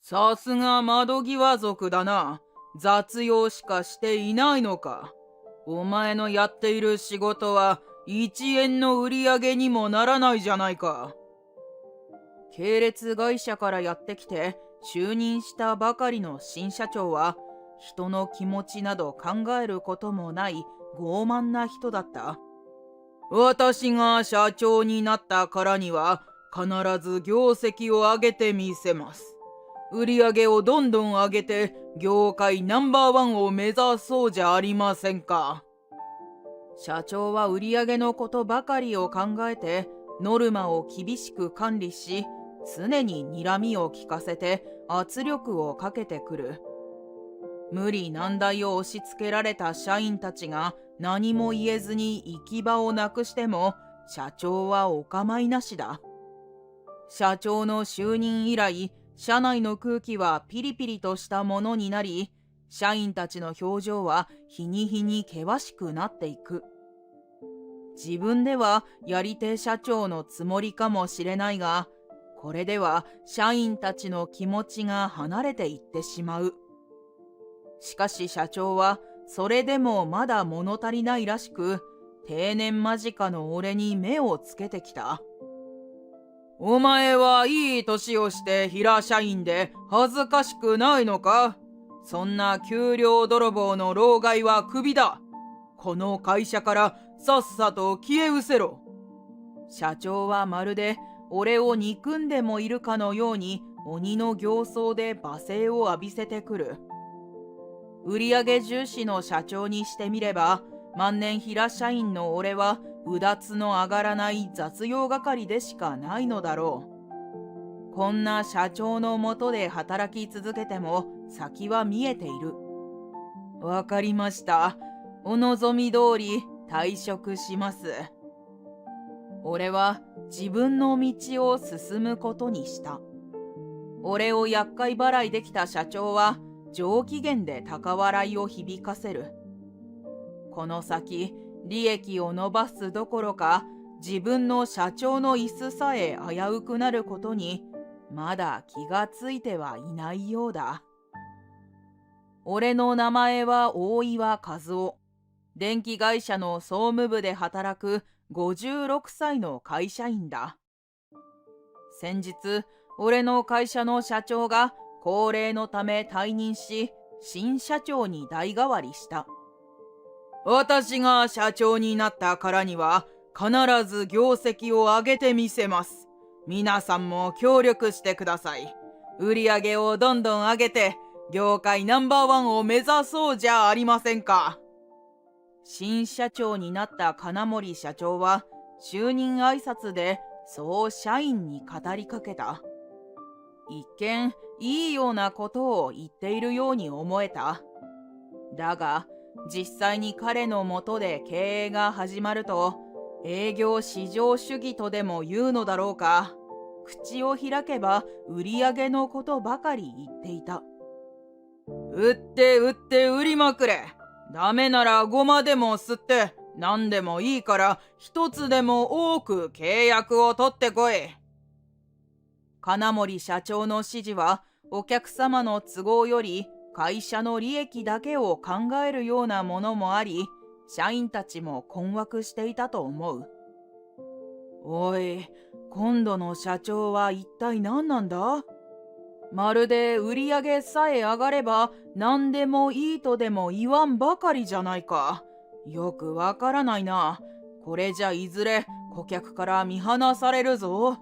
さすが窓際族だな。雑用しかしていないのか。お前のやっている仕事は1円の売り上げにもならないじゃないか。系列会社からやってきて就任したばかりの新社長は、人の気持ちなど考えることもない傲慢な人だった。私が社長になったからには必ず業績を上げてみせます。売り上げをどんどん上げて業界ナンバーワンを目指そうじゃありませんか。社長は売り上げのことばかりを考えてノルマを厳しく管理し、常に睨みを利かせて圧力をかけてくる。無理難題を押し付けられた社員たちが何も言えずに行き場をなくしても、社長はお構いなしだ。社長の就任以来、社内の空気はピリピリとしたものになり、社員たちの表情は日に日に険しくなっていく。自分ではやり手社長のつもりかもしれないが、これでは社員たちの気持ちが離れていってしまう。しかし社長はそれでもまだ物足りないらしく、定年間近の俺に目をつけてきた。お前はいい年をして平社員で恥ずかしくないのか。そんな給料泥棒の老害はクビだ。この会社からさっさと消え失せろ。社長はまるで俺を憎んでもいるかのように鬼の形相で罵声を浴びせてくる。売上重視の社長にしてみれば、万年平社員の俺はうだつの上がらない雑用係でしかないのだろう。こんな社長の下で働き続けても先は見えている。わかりました。お望み通り退職します。俺は自分の道を進むことにした。俺を厄介払いできた社長は上機嫌で高笑いを響かせる。この先利益を伸ばすどころか、自分の社長の椅子さえ危うくなることにまだ気がついてはいないようだ。俺の名前は大岩和夫。電気会社の総務部で働く56歳の会社員だ。先日、俺の会社の社長が高齢のため退任し、新社長に代替わりした。私が社長になったからには必ず業績を上げてみせます。皆さんも協力してください。売り上げをどんどん上げて業界ナンバーワンを目指そうじゃありませんか。新社長になった金森社長は就任挨拶でそう社員に語りかけた。一見いいようなことを言っているように思えた。だが実際に彼の下で経営が始まると、営業至上主義とでも言うのだろうか、口を開けば売り上げのことばかり言っていた。売って売って売りまくれ。ダメならごまでも吸って何でもいいから一つでも多く契約を取ってこい。金森社長の指示はお客様の都合より会社の利益だけを考えるようなものもあり、社員たちも困惑していたと思う。おい、今度の社長は一体何なんだ。まるで売り上げさえ上がれば何でもいいとでも言わんばかりじゃないか。よくわからないな。これじゃいずれ顧客から見放されるぞ。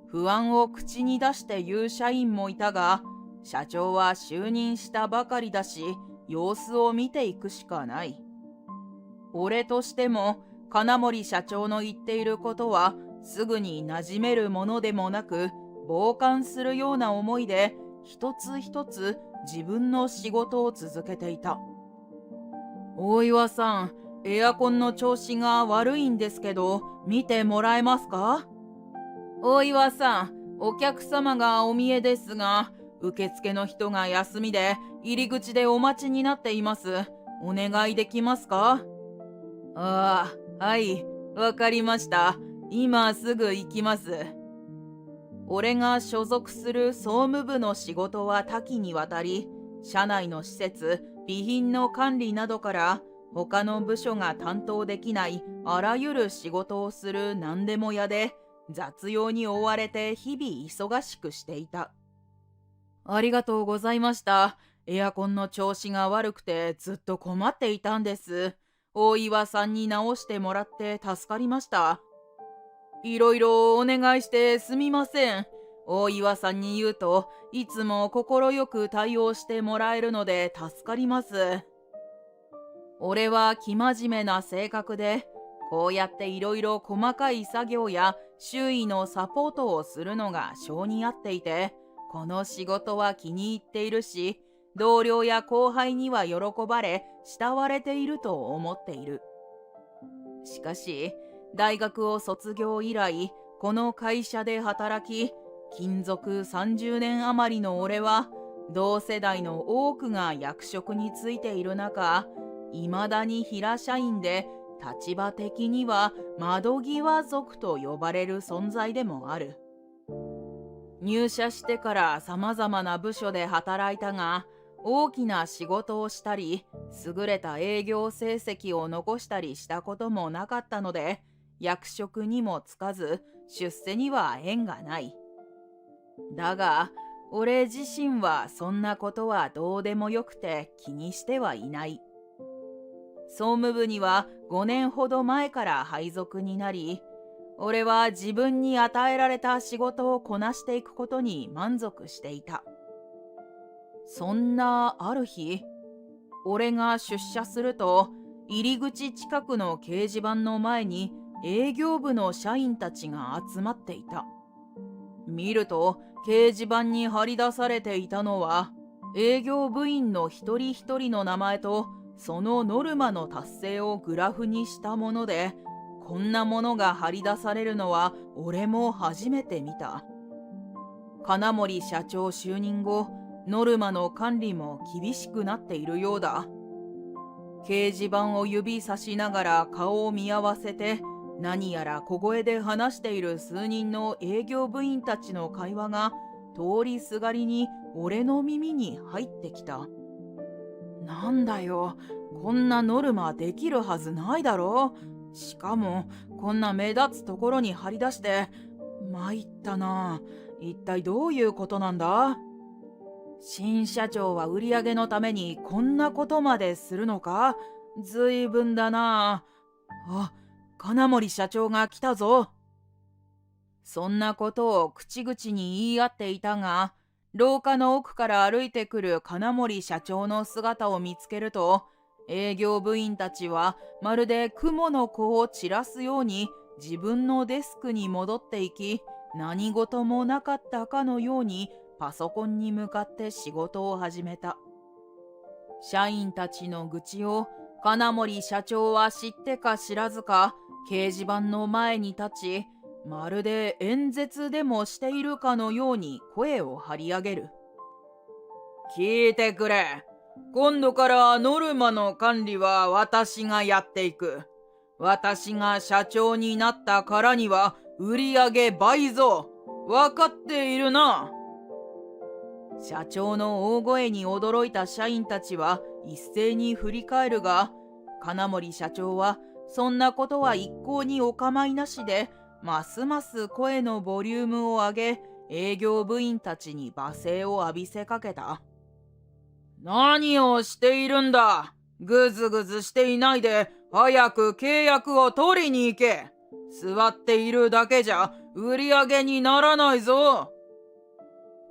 不安を口に出して言う社員もいたが、社長は就任したばかりだし、様子を見ていくしかない。俺としても金森社長の言っていることはすぐに馴染めるものでもなく、傍観するような思いで一つ一つ自分の仕事を続けていた。大岩さん、エアコンの調子が悪いんですけど見てもらえますか。大岩さん、お客様がお見えですが、受付の人が休みで入り口でお待ちになっています。お願いできますか。ああ、はい、わかりました。今すぐ行きます。俺が所属する総務部の仕事は多岐にわたり、社内の施設、備品の管理などから他の部署が担当できないあらゆる仕事をする何でも屋で、雑用に追われて日々忙しくしていた。ありがとうございました。エアコンの調子が悪くてずっと困っていたんです。大岩さんに直してもらって助かりました。いろいろお願いしてすみません。大岩さんに言うといつも快く対応してもらえるので助かります。俺は生真面目な性格で、こうやっていろいろ細かい作業や周囲のサポートをするのが性に合っていて、この仕事は気に入っているし、同僚や後輩には喜ばれ、慕われていると思っている。しかし、大学を卒業以来、この会社で働き、勤続30年余りの俺は、同世代の多くが役職についている中、いまだに平社員で、立場的には窓際族と呼ばれる存在でもある。入社してから様々な部署で働いたが、大きな仕事をしたり、優れた営業成績を残したりしたこともなかったので、役職にもつかず、出世には縁がない。だが、俺自身はそんなことはどうでもよくて気にしてはいない。総務部には5年ほど前から配属になり、俺は自分に与えられた仕事をこなしていくことに満足していた。そんなある日、俺が出社すると、入り口近くの掲示板の前に営業部の社員たちが集まっていた。見ると、掲示板に貼り出されていたのは、営業部員の一人一人の名前と、そのノルマの達成をグラフにしたもので、こんなものが貼り出されるのは俺も初めて見た。金森社長就任後、ノルマの管理も厳しくなっているようだ。掲示板を指さしながら顔を見合わせて、何やら小声で話している数人の営業部員たちの会話が通りすがりに俺の耳に入ってきた。なんだよ、こんなノルマできるはずないだろ。しかもこんな目立つところに貼り出して、参ったな。一体どういうことなんだ？新社長は売り上げのためにこんなことまでするのか？ずいぶんだな。あ、金森社長が来たぞ。そんなことを口々に言い合っていたが、廊下の奥から歩いてくる金森社長の姿を見つけると、営業部員たちはまるで雲の子を散らすように自分のデスクに戻っていき、何事もなかったかのようにパソコンに向かって仕事を始めた。社員たちの愚痴を金森社長は知ってか知らずか掲示板の前に立ち、まるで演説でもしているかのように声を張り上げる。聞いてくれ。今度からノルマの管理は私がやっていく。私が社長になったからには売り上げ倍増。わかっているな。社長の大声に驚いた社員たちは一斉に振り返るが、金森社長はそんなことは一向にお構いなしで、ますます声のボリュームを上げ、営業部員たちに罵声を浴びせかけた。何をしているんだ。ぐずぐずしていないで、早く契約を取りに行け。座っているだけじゃ売り上げにならないぞ。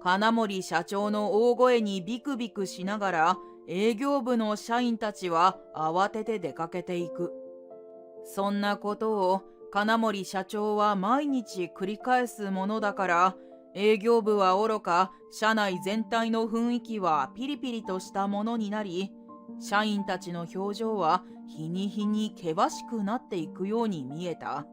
金森社長の大声にビクビクしながら、営業部の社員たちは慌てて出かけていく。そんなことを金森社長は毎日繰り返すものだから、営業部はおろか、社内全体の雰囲気はピリピリとしたものになり、社員たちの表情は日に日に険しくなっていくように見えた。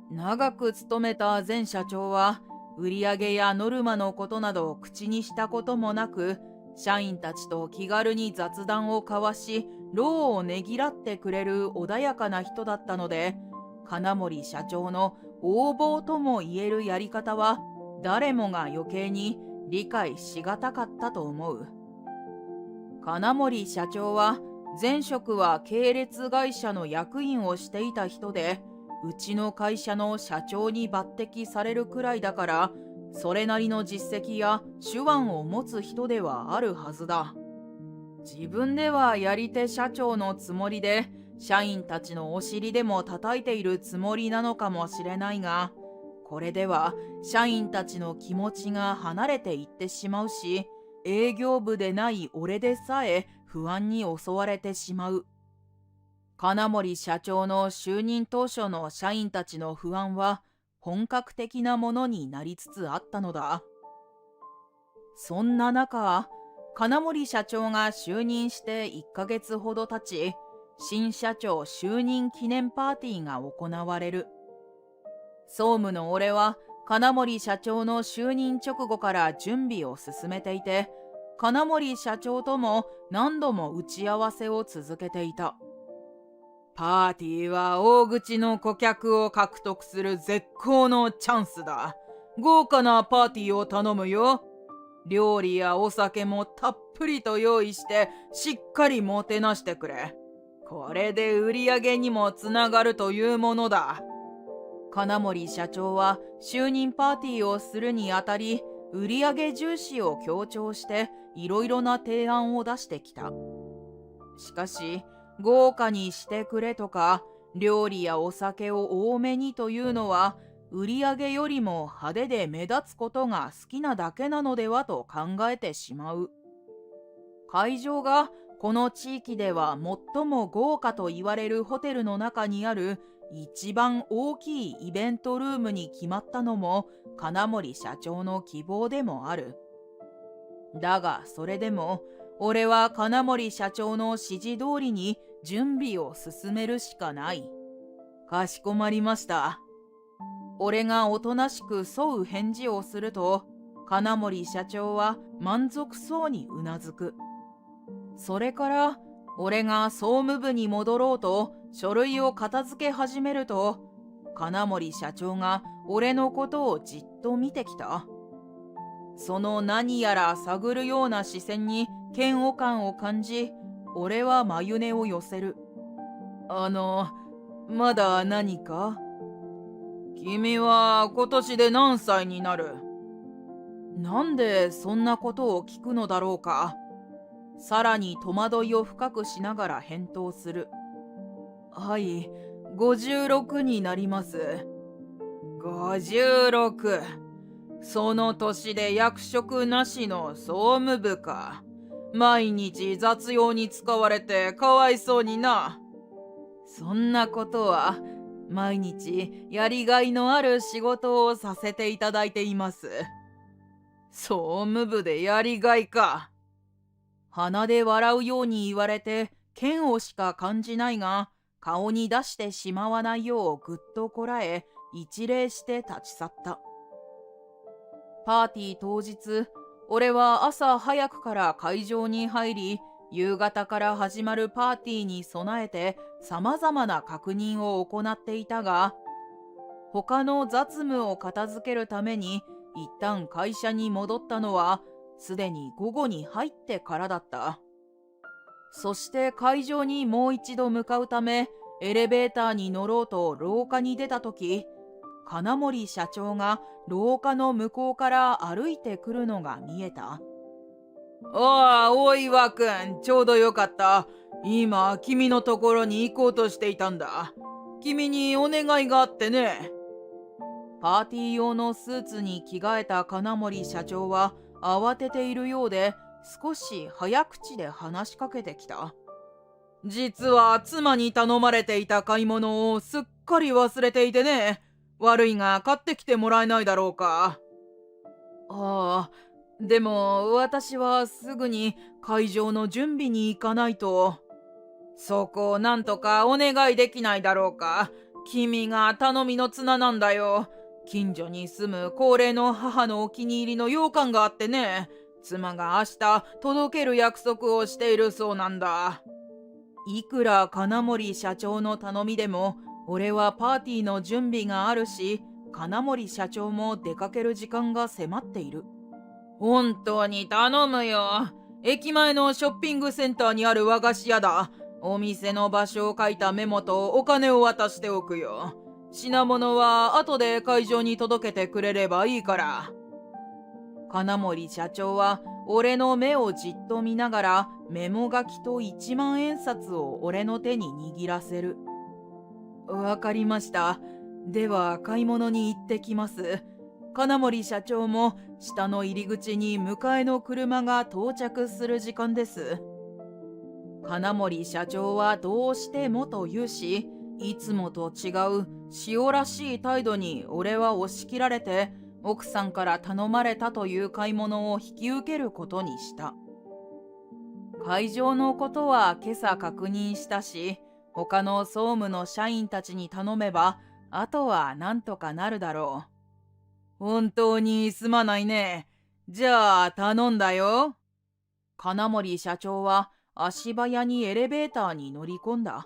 長く勤めた前社長は、売上やノルマのことなど口にしたこともなく、社員たちと気軽に雑談を交わし、労をねぎらってくれる穏やかな人だったので、金森社長の横暴とも言えるやり方は誰もが余計に理解しがたかったと思う。金森社長は前職は系列会社の役員をしていた人で、うちの会社の社長に抜擢されるくらいだから、それなりの実績や手腕を持つ人ではあるはずだ。自分ではやり手社長のつもりで、社員たちのお尻でも叩いているつもりなのかもしれないが、これでは社員たちの気持ちが離れていってしまうし、営業部でない俺でさえ不安に襲われてしまう。金森社長の就任当初の社員たちの不安は本格的なものになりつつあったのだ。そんな中、金森社長が就任して1ヶ月ほど経ち、新社長就任記念パーティーが行われる。総務の俺は金森社長の就任直後から準備を進めていて、金森社長とも何度も打ち合わせを続けていた。パーティーは大口の顧客を獲得する絶好のチャンスだ。豪華なパーティーを頼むよ。料理やお酒もたっぷりと用意してしっかりもてなしてくれ。これで売り上げにもつながるというものだ。金森社長は就任パーティーをするにあたり、売り上げ重視を強調していろいろな提案を出してきた。しかし、豪華にしてくれとか、料理やお酒を多めにというのは、売り上げよりも派手で目立つことが好きなだけなのではと考えてしまう。会場がこの地域では最も豪華と言われるホテルの中にある一番大きいイベントルームに決まったのも金森社長の希望でもある。だがそれでも俺は金森社長の指示通りに準備を進めるしかない。かしこまりました。俺がおとなしく沿う返事をすると、金森社長は満足そうにうなずく。それから俺が総務部に戻ろうと書類を片付け始めると、金森社長が俺のことをじっと見てきた。その何やら探るような視線に嫌悪感を感じ、俺は眉根を寄せる。まだ何か？君は今年で何歳になる？なんでそんなことを聞くのだろうか。さらに戸惑いを深くしながら返答する。はい、56になります。56。その年で役職なしの総務部か。毎日雑用に使われてかわいそうにな。そんなことは、毎日やりがいのある仕事をさせていただいています。総務部でやりがいか。鼻で笑うように言われて嫌悪しか感じないが、顔に出してしまわないようぐっとこらえ、一礼して立ち去った。パーティー当日、俺は朝早くから会場に入り、夕方から始まるパーティーに備えて様々な確認を行っていたが、他の雑務を片付けるために一旦会社に戻ったのはすでに午後に入ってからだった。そして会場にもう一度向かうためエレベーターに乗ろうと廊下に出たとき、金森社長が廊下の向こうから歩いてくるのが見えた。ああ、大岩くん、ちょうどよかった。今、君のところに行こうとしていたんだ。君にお願いがあってね。パーティー用のスーツに着替えた金森社長は慌てているようで、少し早口で話しかけてきた。実は妻に頼まれていた買い物をすっかり忘れていてね。悪いが買ってきてもらえないだろうか。ああ、でも私はすぐに会場の準備に行かないと。そこをなんとかお願いできないだろうか。君が頼みの綱なんだよ。近所に住む高齢の母のお気に入りの羊羹があってね。妻が明日届ける約束をしているそうなんだ。いくら金森社長の頼みでも、俺はパーティーの準備があるし、金森社長も出かける時間が迫っている。本当に頼むよ。駅前のショッピングセンターにある和菓子屋だ。お店の場所を書いたメモとお金を渡しておくよ。品物は後で会場に届けてくれればいいから。金森社長は俺の目をじっと見ながらメモ書きと1万円札を俺の手に握らせる。わかりました。では買い物に行ってきます。金森社長も下の入り口に迎えの車が到着する時間です。金森社長はどうしてもと言うし、いつもと違う塩らしい態度に俺は押し切られて、奥さんから頼まれたという買い物を引き受けることにした。会場のことは今朝確認したし、他の総務の社員たちに頼めば、あとはなんとかなるだろう。本当にすまないね。じゃあ頼んだよ。金森社長は足早にエレベーターに乗り込んだ。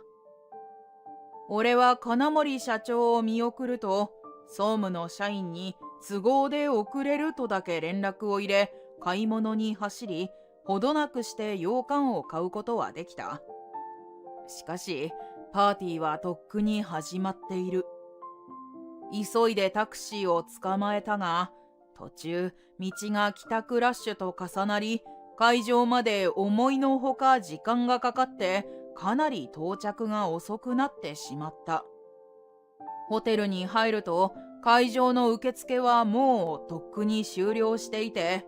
俺は金森社長を見送ると、総務の社員に都合で遅れるとだけ連絡を入れ、買い物に走り、ほどなくして羊羹を買うことはできた。しかし、パーティーはとっくに始まっている。急いでタクシーを捕まえたが、途中、道が帰宅ラッシュと重なり、会場まで思いのほか時間がかかって、かなり到着が遅くなってしまった。ホテルに入ると、会場の受付はもうとっくに終了していて、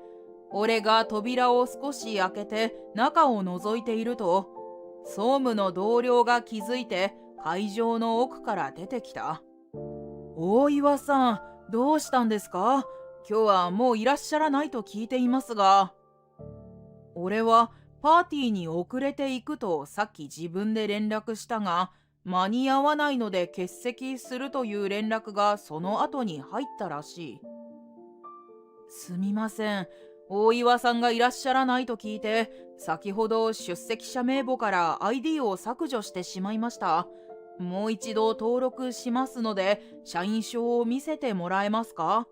俺が扉を少し開けて中を覗いていると、総務の同僚が気づいて会場の奥から出てきた。大岩さん、どうしたんですか？今日はもういらっしゃらないと聞いていますが。俺はパーティーに遅れていくとさっき自分で連絡したが、間に合わないので欠席するという連絡がその後に入ったらしい。すみません。大岩さんがいらっしゃらないと聞いて、先ほど出席者名簿から ID を削除してしまいました。もう一度登録しますので、社員証を見せてもらえますか？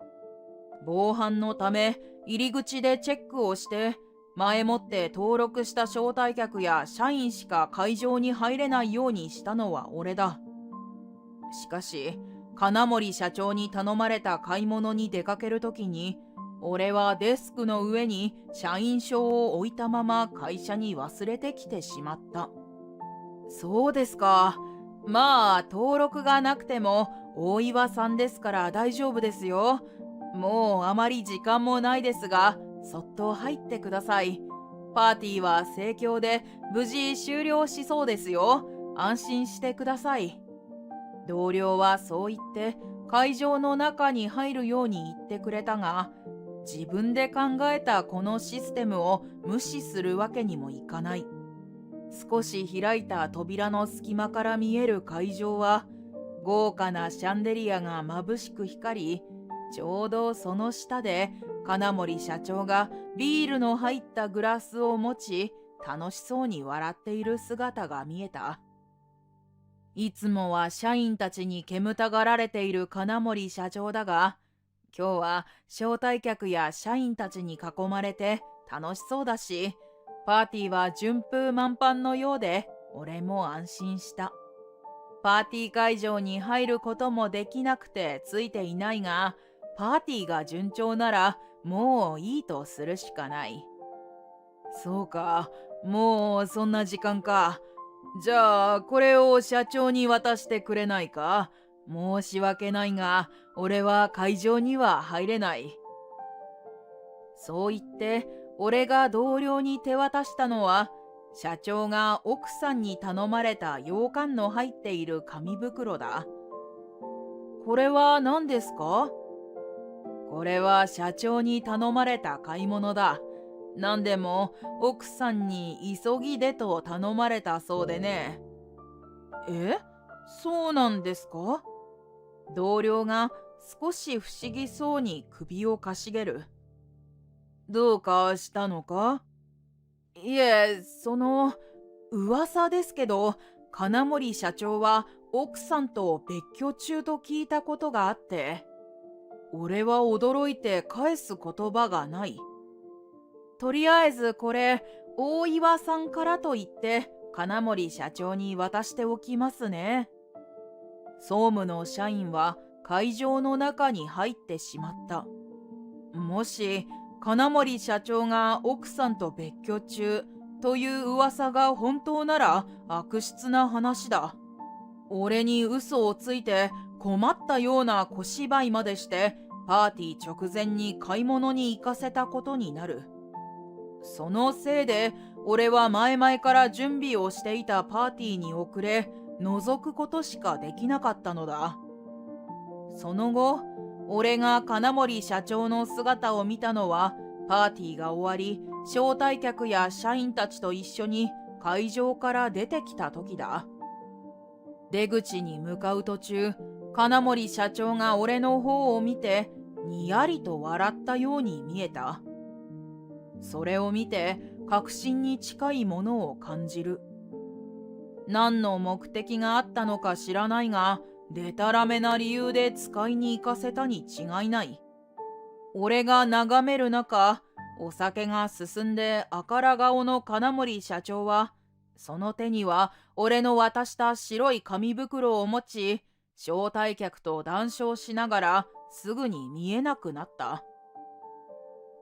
防犯のため、入り口でチェックをして、前もって登録した招待客や社員しか会場に入れないようにしたのは俺だ。しかし、金森社長に頼まれた買い物に出かけるときに、俺はデスクの上に社員証を置いたまま会社に忘れてきてしまった。そうですか。まあ、登録がなくても大岩さんですから大丈夫ですよ。もうあまり時間もないですが、そっと入ってください。パーティーは盛況で無事終了しそうですよ。安心してください。同僚はそう言って会場の中に入るように言ってくれたが、自分で考えたこのシステムを無視するわけにもいかない。少し開いた扉の隙間から見える会場は、豪華なシャンデリアが眩しく光り、ちょうどその下で金森社長がビールの入ったグラスを持ち、楽しそうに笑っている姿が見えた。いつもは社員たちに煙たがられている金森社長だが、今日は招待客や社員たちに囲まれて楽しそうだし、パーティーは順風満帆のようで、俺も安心した。パーティー会場に入ることもできなくてついていないが、パーティーが順調ならもういいとするしかない。そうか、もうそんな時間か。じゃあこれを社長に渡してくれないか？申し訳ないが、俺は会場には入れない。そう言って、俺が同僚に手渡したのは、社長が奥さんに頼まれた羊羹の入っている紙袋だ。これは何ですか？これは社長に頼まれた買い物だ。なんでも奥さんに急ぎでと頼まれたそうでね。え？そうなんですか？同僚が少し不思議そうに首をかしげる。どうかしたのか？いえ、噂ですけど、金森社長は奥さんと別居中と聞いたことがあって。俺は驚いて返す言葉がない。とりあえずこれ、大岩さんからと言って、金森社長に渡しておきますね。総務の社員は会場の中に入ってしまった。もし、金森社長が奥さんと別居中という噂が本当なら悪質な話だ。俺に嘘をついて困ったような小芝居までしてパーティー直前に買い物に行かせたことになる。そのせいで俺は前々から準備をしていたパーティーに遅れ覗くことしかできなかったのだ。その後、俺が金森社長の姿を見たのはパーティーが終わり招待客や社員たちと一緒に会場から出てきた時だ。出口に向かう途中、金森社長が俺の方を見てにやりと笑ったように見えた。それを見て確信に近いものを感じる。何の目的があったのか知らないが、でたらめな理由で使いに行かせたに違いない。俺が眺める中、お酒が進んで赤ら顔の金森社長は、その手には俺の渡した白い紙袋を持ち、招待客と談笑しながらすぐに見えなくなった。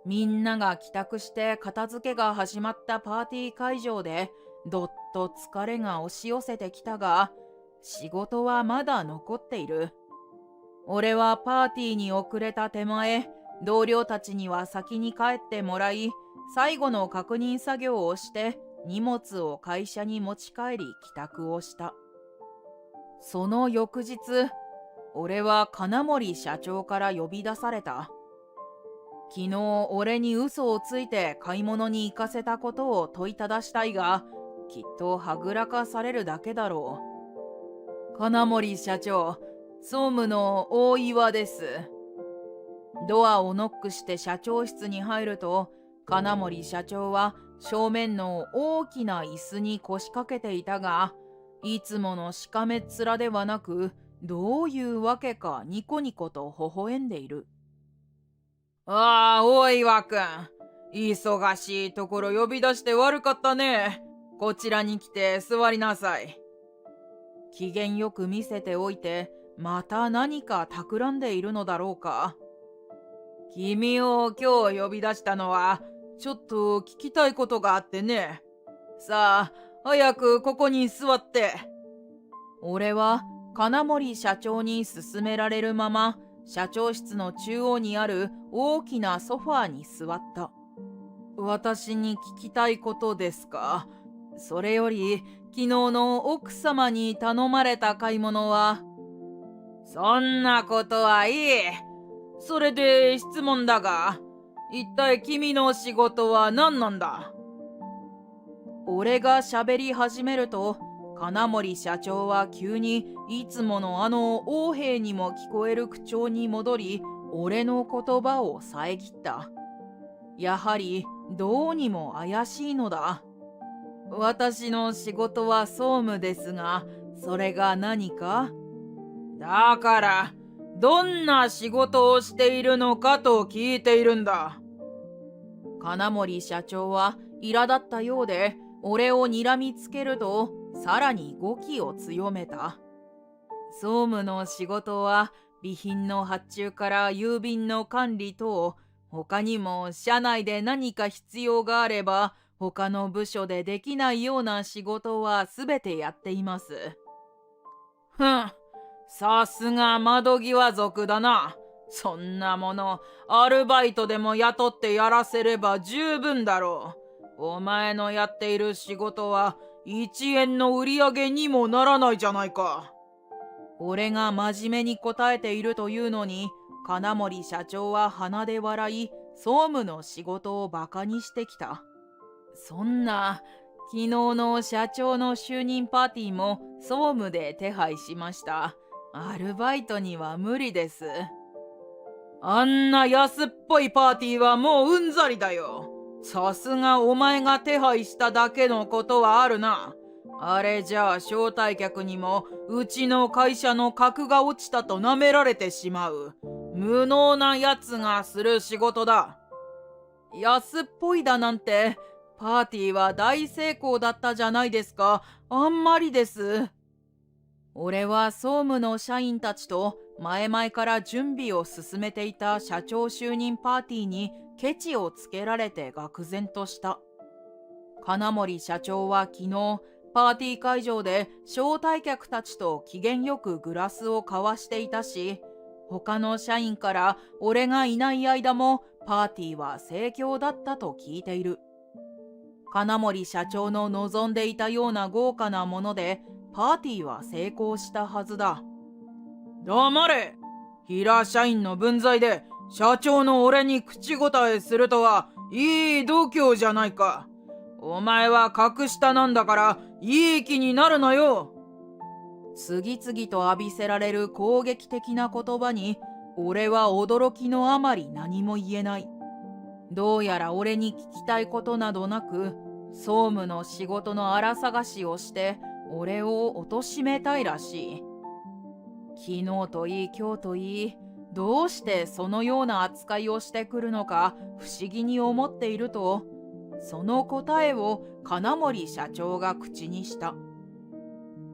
みんなが帰宅して片付けが始まったパーティー会場でどっと疲れが押し寄せてきたが、仕事はまだ残っている。俺はパーティーに遅れた手前、同僚たちには先に帰ってもらい、最後の確認作業をして荷物を会社に持ち帰り帰宅をした。その翌日、俺は金森社長から呼び出された。昨日俺に嘘をついて買い物に行かせたことを問いただしたいが、きっとはぐらかされるだけだろう。金森社長、総務の大岩です。ドアをノックして社長室に入ると、金森社長は正面の大きな椅子に腰掛けていたが、いつものしかめっ面ではなく、どういうわけかニコニコと微笑んでいる。ああ、大岩くん。忙しいところ呼び出して悪かったね。こちらに来て座りなさい。機嫌よく見せておいて、また何か企んでいるのだろうか。君を今日呼び出したのは、ちょっと聞きたいことがあってね。さあ、早くここに座って。俺は金森社長に勧められるまま、社長室の中央にある大きなソファーに座った。私に聞きたいことですか？それより、昨日の奥様に頼まれた買い物は？そんなことはいい。それで質問だが、一体君の仕事は何なんだ？俺が喋り始めると、金森社長は急にいつもの横柄にも聞こえる口調に戻り、俺の言葉を遮った。やはりどうにも怪しいのだ。私の仕事は総務ですが、それが何か？だから、どんな仕事をしているのかと聞いているんだ。金森社長は苛立ったようで、俺を睨みつけると、さらに語気を強めた。総務の仕事は、備品の発注から郵便の管理等、他にも社内で何か必要があれば、他の部署でできないような仕事はすべてやっています。さすが窓際族だな。そんなもの、アルバイトでも雇ってやらせれば十分だろう。お前のやっている仕事は1円の売り上げにもならないじゃないか。俺が真面目に答えているというのに、金森社長は鼻で笑い、総務の仕事をバカにしてきた。そんな、昨日の社長の就任パーティーも総務で手配しました。アルバイトには無理です。あんな安っぽいパーティーはもううんざりだよ。さすがお前が手配しただけのことはあるな。あれじゃあ招待客にもうちの会社の格が落ちたと舐められてしまう。無能なやつがする仕事だ。安っぽいだなんて、パーティーは大成功だったじゃないですか。あんまりです。俺は総務の社員たちと前々から準備を進めていた社長就任パーティーにケチをつけられて愕然とした。金森社長は昨日、パーティー会場で招待客たちと機嫌よくグラスを交わしていたし、他の社員から俺がいない間もパーティーは盛況だったと聞いている。金森社長の望んでいたような豪華なものでパーティーは成功したはずだ。黙れ！平社員の分際で社長の俺に口答えするとはいい度胸じゃないか。お前は格下なんだからいい気になるなよ。次々と浴びせられる攻撃的な言葉に俺は驚きのあまり何も言えない。どうやら俺に聞きたいことなどなく、総務の仕事の荒探しをして俺を貶めたいらしい。昨日といい今日といい、どうしてそのような扱いをしてくるのか不思議に思っていると、その答えを金森社長が口にした。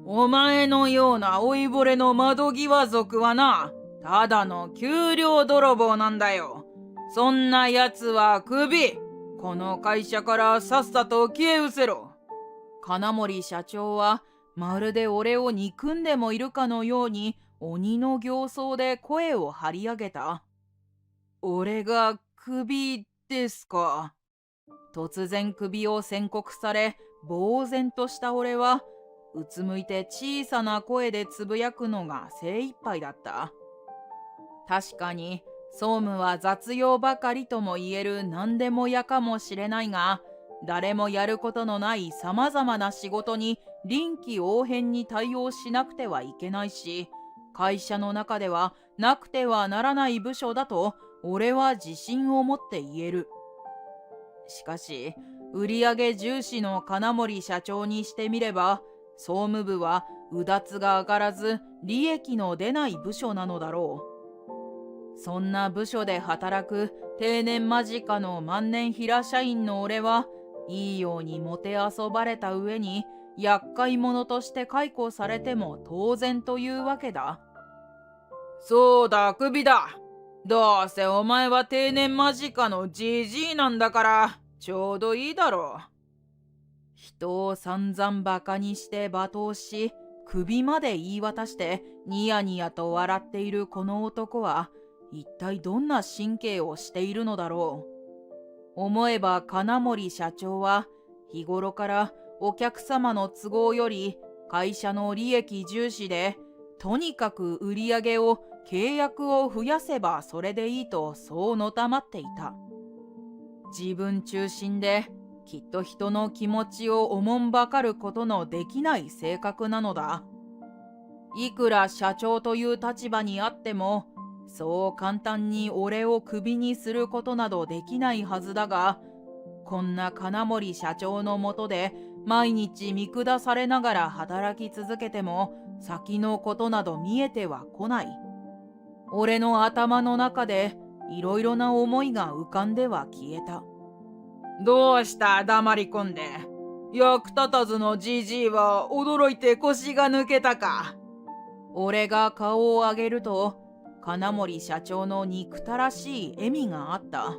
お前のような老いぼれの窓際族はな、ただの給料泥棒なんだよ。そんなやつはクビ。この会社からさっさと消え失せろ。金森社長はまるで俺を憎んでもいるかのように鬼の形相で声を張り上げた。俺がクビですか。突然首を宣告され、呆然とした俺はうつむいて小さな声でつぶやくのが精一杯だった。確かに総務は雑用ばかりとも言える何でも屋かもしれないが、誰もやることのないさまざまな仕事に臨機応変に対応しなくてはいけないし、会社の中ではなくてはならない部署だと俺は自信を持って言える。しかし売上重視の金森社長にしてみれば、総務部はうだつが上がらず利益の出ない部署なのだろう。そんな部署で働く定年間近の万年平社員の俺はいいようにもてあそばれた上に厄介者として解雇されても当然というわけだ。そうだ、クビだ。どうせお前は定年間近のじじいなんだからちょうどいいだろう。人を散々バカにして罵倒し、首まで言い渡してニヤニヤと笑っているこの男は一体どんな神経をしているのだろう。思えば金森社長は日頃からお客様の都合より会社の利益重視で、とにかく売り上げを契約を増やせばそれでいいとそうのたまっていた。自分中心できっと人の気持ちをおもんばかることのできない性格なのだ。いくら社長という立場にあっても、そう簡単に俺をクビにすることなどできないはずだが、こんな金森社長のもとで毎日見下されながら働き続けても先のことなど見えてはこない。俺の頭の中でいろいろな思いが浮かんでは消えた。どうした黙り込んで。役立たずのじじいは驚いて腰が抜けたか。俺が顔を上げると金森社長の憎たらしい笑みがあった。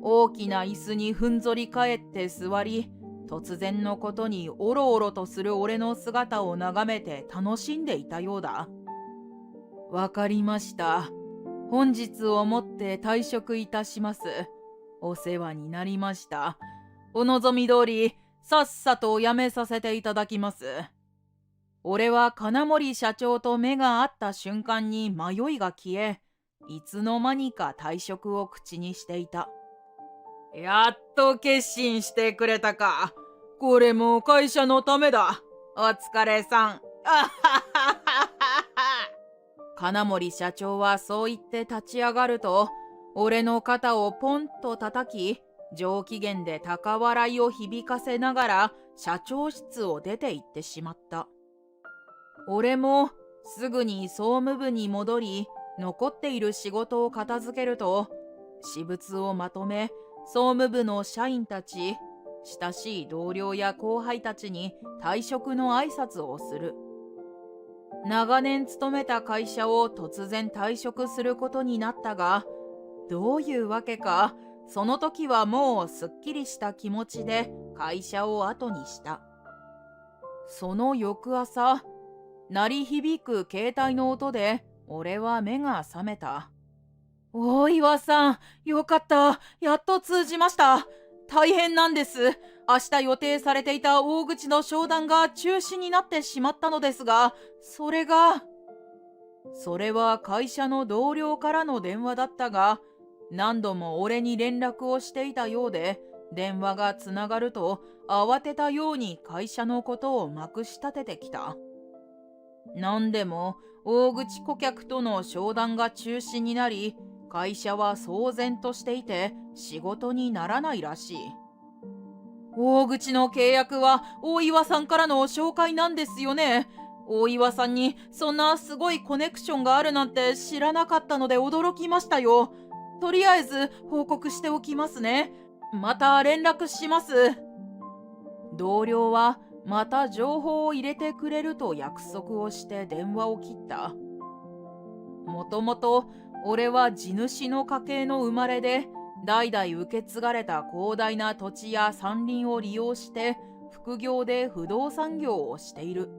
大きな椅子にふんぞり返って座り、突然のことにおろおろとする俺の姿を眺めて楽しんでいたようだ。わかりました。本日をもって退職いたします。お世話になりました。お望み通り、さっさと辞めさせていただきます。俺は金森社長と目が合った瞬間に迷いが消え、いつの間にか退職を口にしていた。やっと決心してくれたか。これも会社のためだ。お疲れさん。金森社長はそう言って立ち上がると、俺の肩をポンと叩き、上機嫌で高笑いを響かせながら社長室を出て行ってしまった。俺もすぐに総務部に戻り、残っている仕事を片付けると、私物をまとめ、総務部の社員たち、親しい同僚や後輩たちに退職の挨拶をする。長年勤めた会社を突然退職することになったが、どういうわけか、その時はもうすっきりした気持ちで会社を後にした。その翌朝、鳴り響く携帯の音で俺は目が覚めた。大岩さん、よかった。やっと通じました。大変なんです。明日予定されていた大口の商談が中止になってしまったのですが、それは会社の同僚からの電話だったが、何度も俺に連絡をしていたようで、電話がつながると慌てたように会社のことをまくし立ててきた。何でも大口顧客との商談が中止になり、会社は騒然としていて仕事にならないらしい。大口の契約は大岩さんからの紹介なんですよね。大岩さんにそんなすごいコネクションがあるなんて知らなかったので驚きましたよ。とりあえず報告しておきますね。また連絡します。同僚はまた情報を入れてくれると約束をして電話を切った。もともと俺は地主の家系の生まれで、代々受け継がれた広大な土地や山林を利用して副業で不動産業をしている。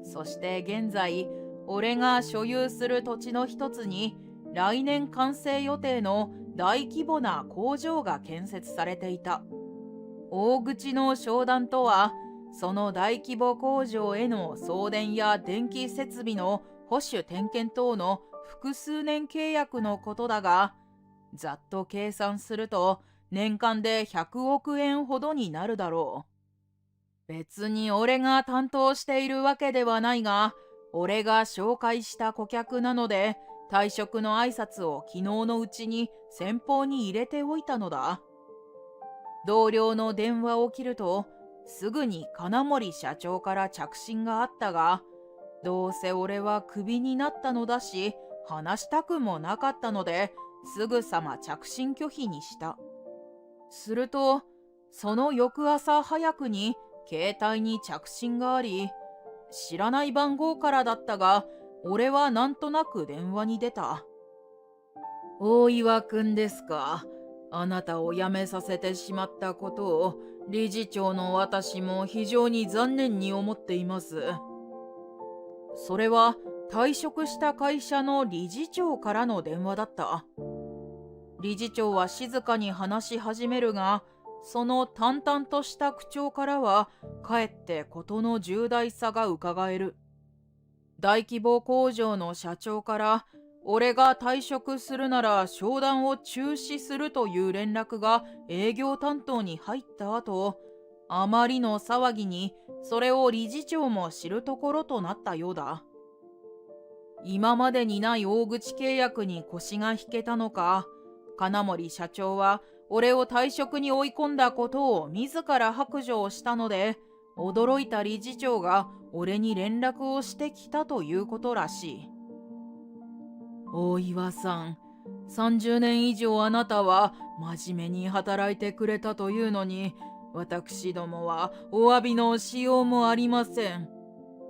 そして現在、俺が所有する土地の一つに来年完成予定の大規模な工場が建設されていた。大口の商談とは、その大規模工場への送電や電気設備の保守点検等の複数年契約のことだが、ざっと計算すると年間で100億円ほどになるだろう。別に俺が担当しているわけではないが、俺が紹介した顧客なので、退職の挨拶を昨日のうちに先方に入れておいたのだ。同僚の電話を切ると、すぐに金森社長から着信があったが、どうせ俺はクビになったのだし、話したくもなかったので、すぐさま着信拒否にした。すると、その翌朝早くに携帯に着信があり、知らない番号からだったが、俺はなんとなく電話に出た。大岩くんですか。あなたを辞めさせてしまったことを理事長の私も非常に残念に思っています。それは退職した会社の理事長からの電話だった。理事長は静かに話し始めるが、その淡々とした口調からはかえって事の重大さがうかがえる。大規模工場の社長から俺が退職するなら商談を中止するという連絡が営業担当に入った後、あまりの騒ぎにそれを理事長も知るところとなったようだ。今までにない大口契約に腰が引けたのか、金森社長は俺を退職に追い込んだことを自ら白状したので、驚いた理事長が俺に連絡をしてきたということらしい。大岩さん、30年以上あなたは真面目に働いてくれたというのに、私どもはお詫びのしようもありません。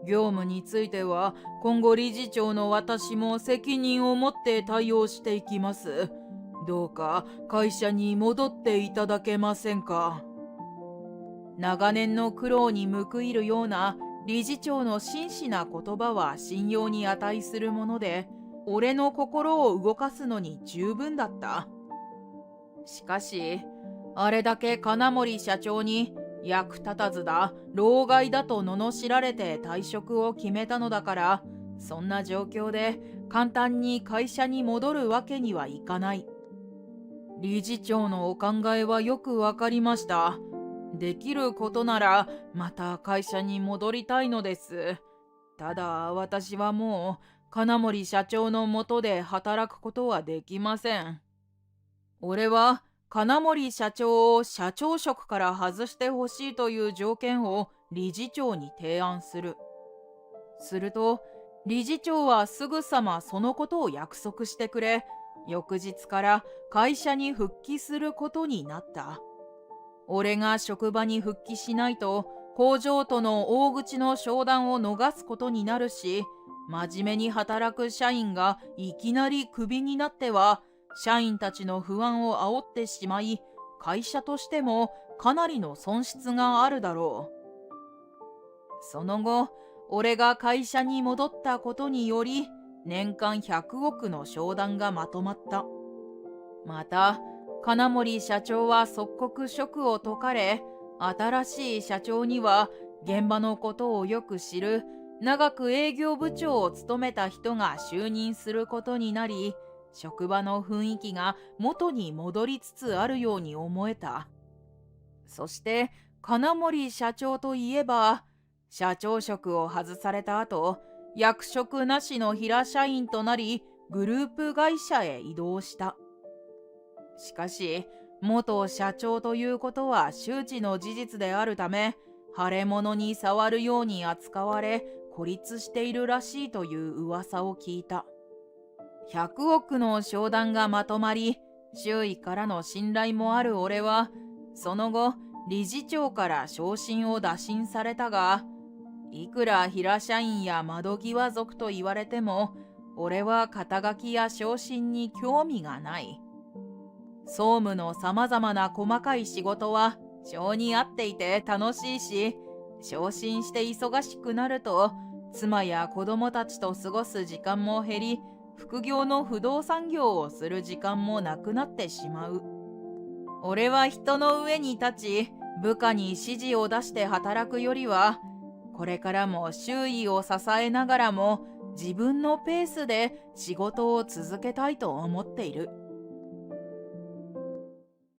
業務については今後理事長の私も責任を持って対応していきます。どうか会社に戻っていただけませんか。長年の苦労に報いるような理事長の真摯な言葉は信用に値するもので、俺の心を動かすのに十分だった。しかし、あれだけ金森社長に役立たずだ、老害だと罵られて退職を決めたのだから、そんな状況で簡単に会社に戻るわけにはいかない。理事長のお考えはよくわかりました。できることならまた会社に戻りたいのです。ただ私はもう金森社長の下で働くことはできません。俺は金森社長を社長職から外してほしいという条件を理事長に提案する。すると理事長はすぐさまそのことを約束してくれ、翌日から会社に復帰することになった。俺が職場に復帰しないと工場との大口の商談を逃すことになるし、真面目に働く社員がいきなりクビになっては社員たちの不安を煽ってしまい、会社としてもかなりの損失があるだろう。その後、俺が会社に戻ったことにより、年間100億の商談がまとまった。また、金森社長は即刻職を解かれ、新しい社長には現場のことをよく知る、長く営業部長を務めた人が就任することになり、職場の雰囲気が元に戻りつつあるように思えた。そして、金森社長といえば、社長職を外された後、役職なしの平社員となり、グループ会社へ移動した。しかし、元社長ということは周知の事実であるため、腫れ物に触るように扱われ、孤立しているらしいという噂を聞いた。100億の商談がまとまり、周囲からの信頼もある俺は、その後、理事長から昇進を打診されたが、いくら平社員や窓際族と言われても、俺は肩書きや昇進に興味がない。総務のさまざまな細かい仕事は性に合っていて楽しいし、昇進して忙しくなると、妻や子供たちと過ごす時間も減り、副業の不動産業をする時間もなくなってしまう。俺は人の上に立ち、部下に指示を出して働くよりは、これからも周囲を支えながらも自分のペースで仕事を続けたいと思っている。